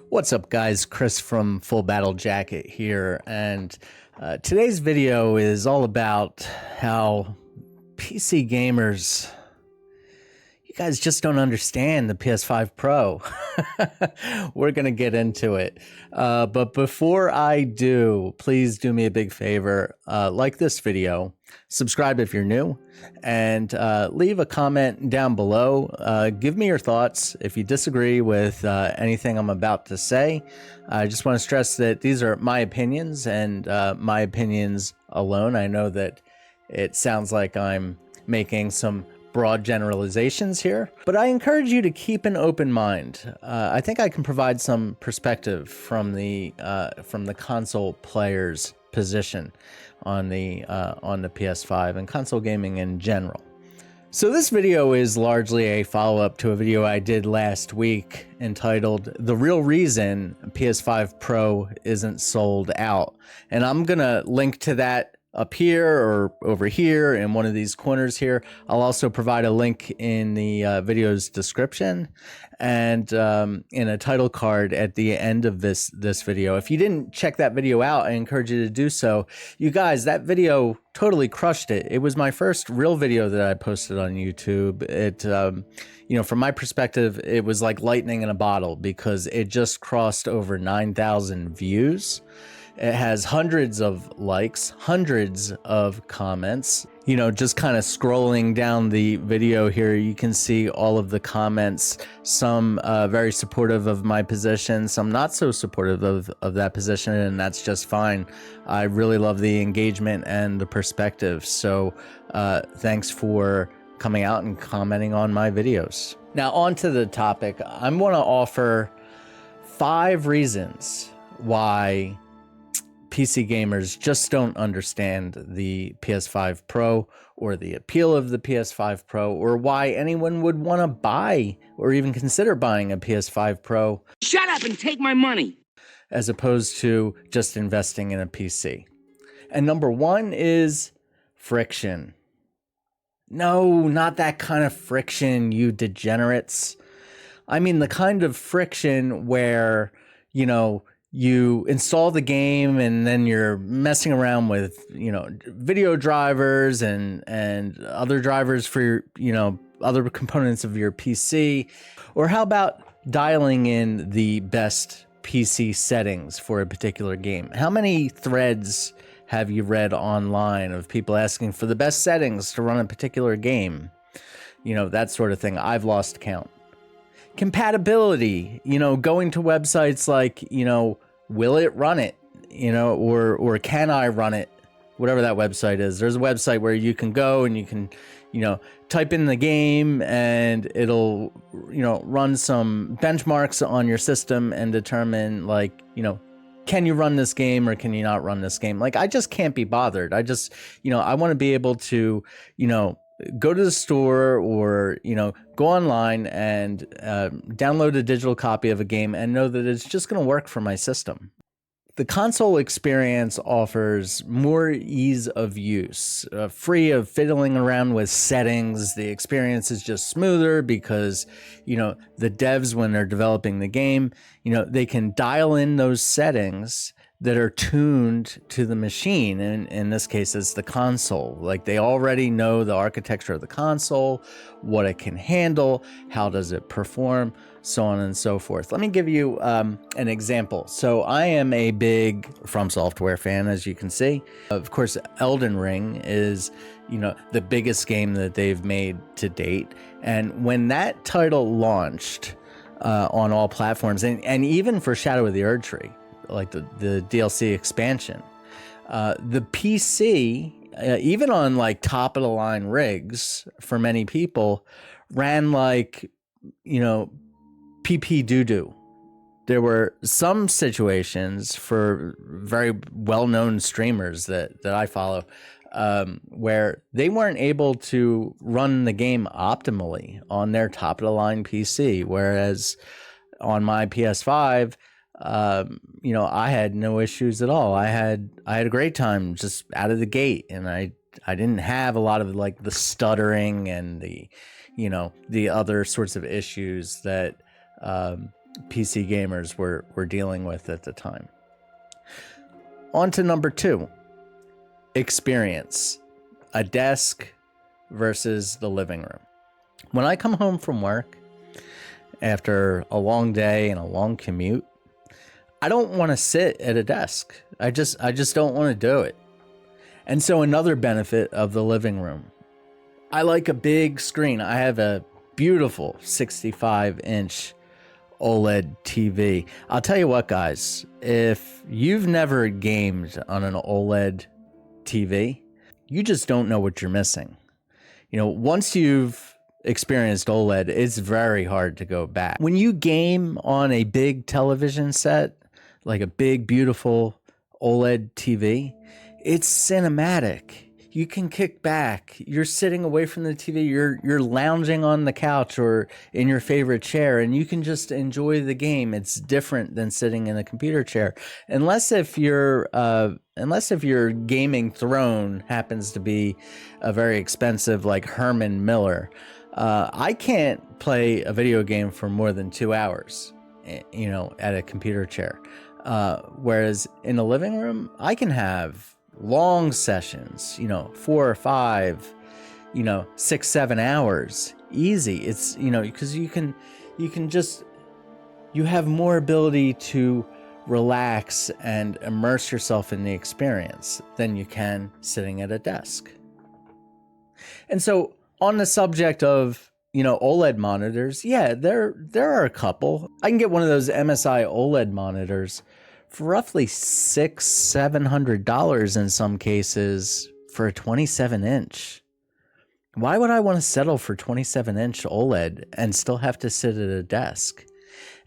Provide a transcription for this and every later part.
What's up, guys? Chris from Full Battle Jacket here, and today's video is all about how PC gamers, you guys just don't understand the PS5 Pro. We're gonna get into it, but before I do, please do me a big favor, like this video, subscribe if you're new, and leave a comment down below. Give me your thoughts if you disagree with anything I'm about to say. I just want to stress that these are my opinions and my opinions alone. I know that it sounds like I'm making some broad generalizations here, but I encourage you to keep an open mind. I think I can provide some perspective from the console player's position on the PS5 and console gaming in general. So this video is largely a follow-up to a video I did last week entitled "The Real Reason PS5 Pro Isn't Sold Out," and I'm gonna link to that up here or over here in one of these corners here. I'll also provide a link in the video's description and in a title card at the end of this video. If you didn't check that video out, I encourage you to do so. You guys, that video totally crushed it. It was my first real video that I posted on YouTube. It you know, from my perspective, it was like lightning in a bottle because it just crossed over 9,000 views. It has hundreds of likes, hundreds of comments. You know, just kind of scrolling down the video here, you can see all of the comments, some very supportive of my position, some not so supportive of that position, and that's just fine. I really love the engagement and the perspective. So thanks for coming out and commenting on my videos. Now on to the topic. I'm going to offer 5 reasons why PC gamers just don't understand the PS5 Pro or the appeal of the PS5 Pro, or why anyone would want to buy or even consider buying a PS5 Pro. Shut up and take my money! As opposed to just investing in a PC. And number 1 is friction. No, not that kind of friction, you degenerates. I mean the kind of friction where, you know, you install the game and then you're messing around with, you know, video drivers and other drivers for your, you know, other components of your PC. Or how about dialing in the best PC settings for a particular game? How many threads have you read online of people asking for the best settings to run a particular game? You know, that sort of thing. I've lost count. Compatibility, you know, going to websites like, you know, will it run it, you know, or can I run it, whatever that website is. There's a website where you can go and you can, you know, type in the game and it'll, you know, run some benchmarks on your system and determine, like, you know, can you run this game or can you not run this game? Like, I just can't be bothered. I just, you know, I want to be able to, you know, go to the store or, you know, go online and download a digital copy of a game and know that it's just going to work for my system. The console experience offers more ease of use, free of fiddling around with settings. The experience is just smoother because, you know, the devs, when they're developing the game, you know, they can dial in those settings that are tuned to the machine, and in this case it's the console. Like, they already know the architecture of the console, what it can handle, how does it perform, so on and so forth. Let me give you an example. So I am a big From Software fan, as you can see. Of course, Elden Ring is, you know, the biggest game that they've made to date, and when that title launched on all platforms, and even for Shadow of the Erdtree, like the DLC expansion, the PC, even on like top of the line rigs for many people, ran like, you know, PP doo-doo. There were some situations for very well-known streamers that I follow where they weren't able to run the game optimally on their top of the line PC, whereas on my PS5, you know, I had no issues at all. I had a great time just out of the gate, and I didn't have a lot of like the stuttering and the, you know, the other sorts of issues that PC gamers were dealing with at the time. On to number 2, experience. A desk versus the living room. When I come home from work after a long day and a long commute, I don't want to sit at a desk. I just don't want to do it. And so another benefit of the living room, I like a big screen. I have a beautiful 65-inch OLED TV. I'll tell you what, guys, if you've never gamed on an OLED TV, you just don't know what you're missing. You know, once you've experienced OLED, it's very hard to go back. When you game on a big television set, like a big, beautiful OLED TV, it's cinematic. You can kick back. You're sitting away from the TV. You're lounging on the couch or in your favorite chair, and you can just enjoy the game. It's different than sitting in a computer chair, unless if your gaming throne happens to be a very expensive, like Herman Miller. I can't play a video game for more than 2 hours, you know, at a computer chair. Whereas in the living room, I can have long sessions, you know, 4 or 5, you know, 6, 7 hours easy. It's, you know, because you have more ability to relax and immerse yourself in the experience than you can sitting at a desk. And so on the subject of, you know, OLED monitors, yeah, there are a couple. I can get one of those MSI OLED monitors for roughly $600-700 in some cases for a 27-inch. Why would I want to settle for 27-inch OLED and still have to sit at a desk?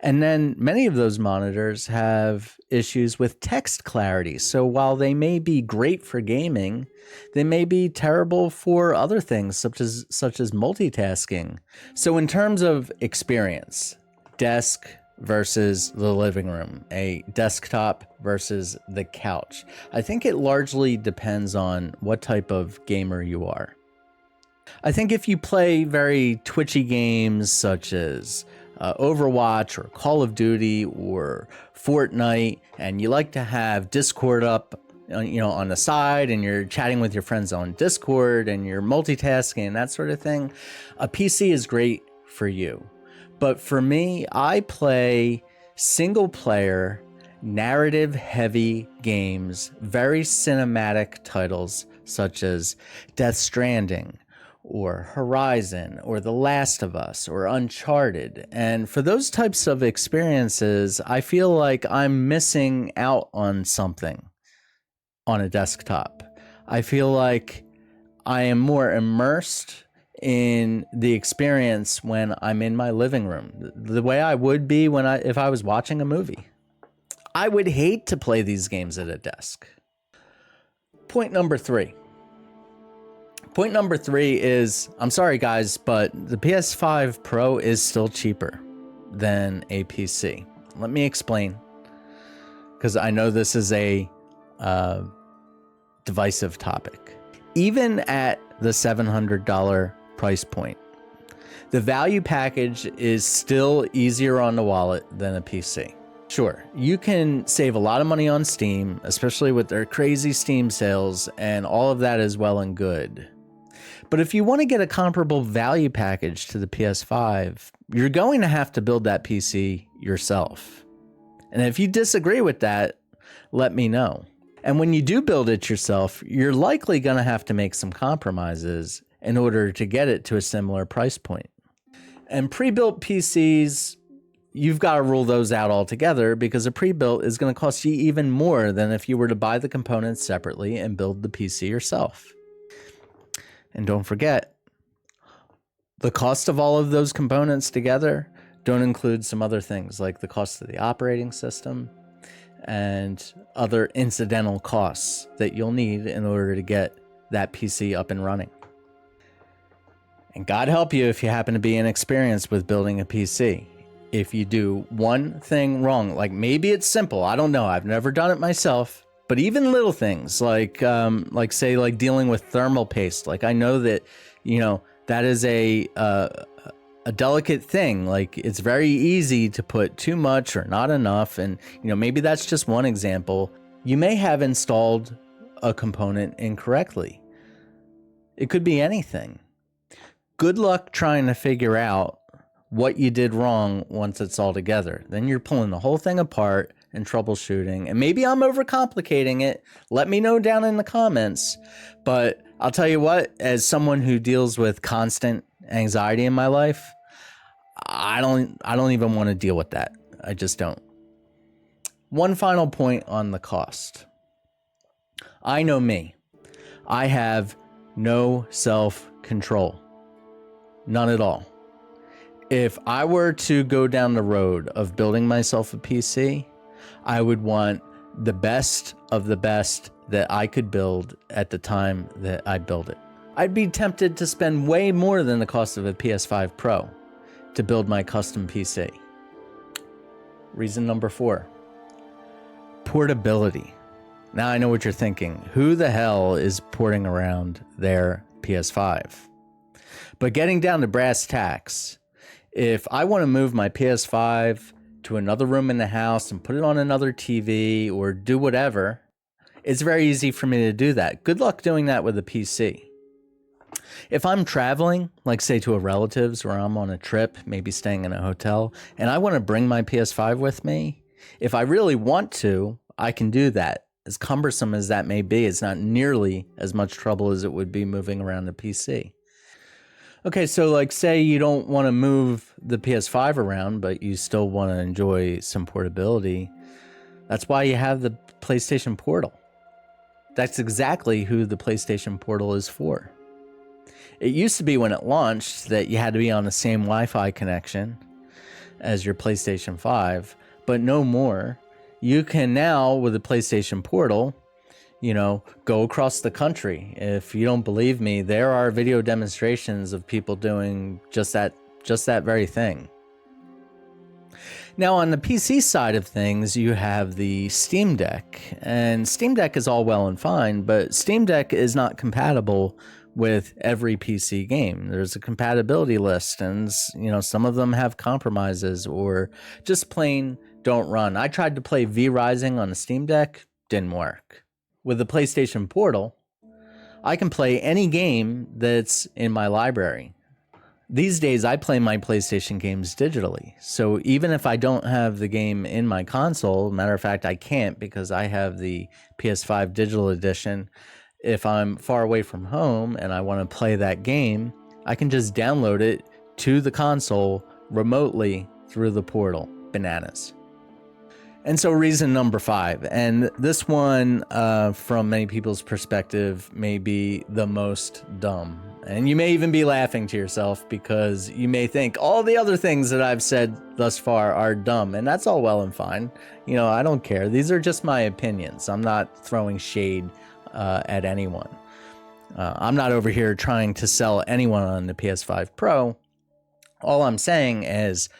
And then many of those monitors have issues with text clarity. So while they may be great for gaming, they may be terrible for other things such as multitasking. So in terms of experience, desk versus the living room, a desktop versus the couch, I think it largely depends on what type of gamer you are. I think if you play very twitchy games such as Overwatch or Call of Duty or Fortnite, and you like to have Discord up, you know, on the side, and you're chatting with your friends on Discord and you're multitasking and that sort of thing, a PC is great for you. But for me, I play single player, narrative heavy games, very cinematic titles such as Death Stranding or Horizon or The Last of Us or Uncharted. And for those types of experiences, I feel like I'm missing out on something on a desktop. I feel like I am more immersed in the experience when I'm in my living room, the way I would be if I was watching a movie. I would hate to play these games at a desk. Point number 3. Point number 3 is, I'm sorry guys, but the PS5 Pro is still cheaper than a PC. Let me explain, because I know this is a divisive topic. Even at the $700 price point, the value package is still easier on the wallet than a PC. Sure, you can save a lot of money on Steam, especially with their crazy Steam sales, and all of that is well and good. But if you want to get a comparable value package to the PS5, you're going to have to build that PC yourself. And if you disagree with that, let me know. And when you do build it yourself, you're likely going to have to make some compromises in order to get it to a similar price point. And pre-built PCs, you've got to rule those out altogether, because a pre-built is going to cost you even more than if you were to buy the components separately and build the PC yourself. And don't forget, the cost of all of those components together don't include some other things like the cost of the operating system and other incidental costs that you'll need in order to get that PC up and running. And God help you if you happen to be inexperienced with building a PC. If you do one thing wrong, like maybe it's simple, I don't know, I've never done it myself, but even little things like dealing with thermal paste, like I know that, you know, that is a a delicate thing. Like, it's very easy to put too much or not enough. And, maybe that's just one example. You may have installed a component incorrectly. It could be anything. Good luck trying to figure out what you did wrong once it's all together. Then you're pulling the whole thing apart and troubleshooting. And maybe I'm overcomplicating it. Let me know down in the comments. But I'll tell you what, as someone who deals with constant anxiety in my life, I don't even want to deal with that. I just don't. One final point on the cost. I know me. I have no self-control. None at all. If I were to go down the road of building myself a PC, I would want the best of the best that I could build at the time that I build it. I'd be tempted to spend way more than the cost of a PS5 Pro to build my custom PC. Reason number 4, portability. Now I know what you're thinking. Who the hell is porting around their PS5? But getting down to brass tacks, if I want to move my PS5 to another room in the house and put it on another TV or do whatever, it's very easy for me to do that. Good luck doing that with a PC. If I'm traveling, like say to a relative's or I'm on a trip, maybe staying in a hotel, and I want to bring my PS5 with me, if I really want to, I can do that. As cumbersome as that may be, it's not nearly as much trouble as it would be moving around a PC. Okay, so like say you don't want to move the PS5 around, but you still want to enjoy some portability. That's why you have the PlayStation Portal. That's exactly who the PlayStation Portal is for. It used to be when it launched that you had to be on the same Wi-Fi connection as your PlayStation 5, but no more. You can now, with the PlayStation Portal, go across the country. If you don't believe me, there are video demonstrations of people doing just that very thing. Now, on the PC side of things, you have the Steam Deck, and Steam Deck is all well and fine, but Steam Deck is not compatible with every PC game. There's a compatibility list, and some of them have compromises or just plain don't run. I tried to play V Rising on the Steam Deck, didn't work. With the PlayStation Portal, I can play any game that's in my library. These days, I play my PlayStation games digitally. So even if I don't have the game in my console, matter of fact, I can't because I have the PS5 digital edition. If I'm far away from home and I want to play that game, I can just download it to the console remotely through the portal. Bananas. And so reason number 5, and this one from many people's perspective may be the most dumb. And you may even be laughing to yourself because you may think all the other things that I've said thus far are dumb, and that's all well and fine. I don't care. These are just my opinions. I'm not throwing shade at anyone. I'm not over here trying to sell anyone on the PS5 Pro. All I'm saying is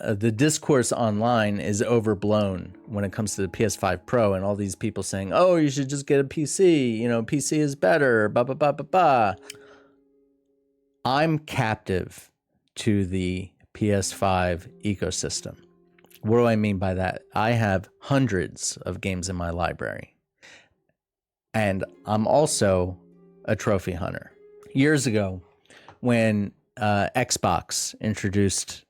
the discourse online is overblown when it comes to the PS5 Pro and all these people saying, oh, you should just get a PC, PC is better, blah, blah, blah, blah, blah. I'm captive to the PS5 ecosystem. What do I mean by that? I have hundreds of games in my library. And I'm also a trophy hunter. Years ago, when Xbox introduced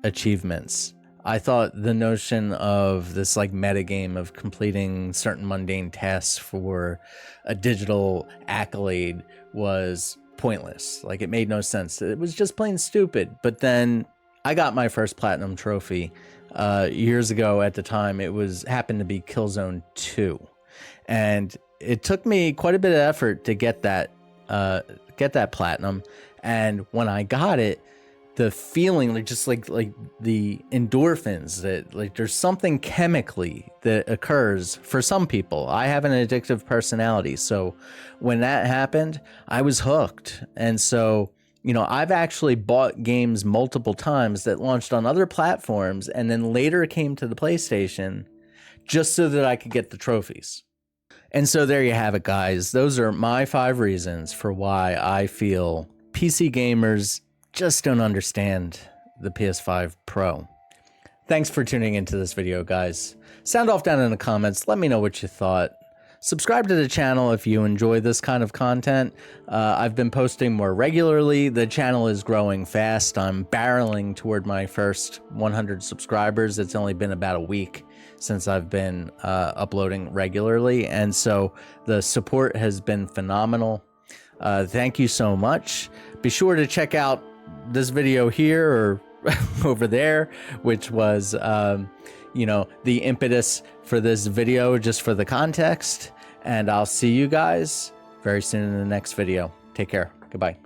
achievements, I thought the notion of this meta game of completing certain mundane tasks for a digital accolade was pointless. It made no sense. It was just plain stupid. But then I got my first platinum trophy years ago. At the time, it happened to be Killzone 2, and it took me quite a bit of effort to get that platinum. And when I got it, the feeling, just like the endorphins, that there's something chemically that occurs for some people. I have an addictive personality, so when that happened, I was hooked. And so, I've actually bought games multiple times that launched on other platforms and then later came to the PlayStation just so that I could get the trophies. And so there you have it, guys. Those are my 5 reasons for why I feel PC gamers just don't understand the PS5 Pro. Thanks for tuning into this video, guys. Sound off down in the comments. Let me know what you thought. Subscribe to the channel if you enjoy this kind of content. I've been posting more regularly. The channel is growing fast. I'm barreling toward my first 100 subscribers. It's only been about a week since I've been uploading regularly, and so the support has been phenomenal. Thank you so much. Be sure to check out this video here or over there, which was the impetus for this video, just for the context. And I'll see you guys very soon in the next video. Take care. Goodbye.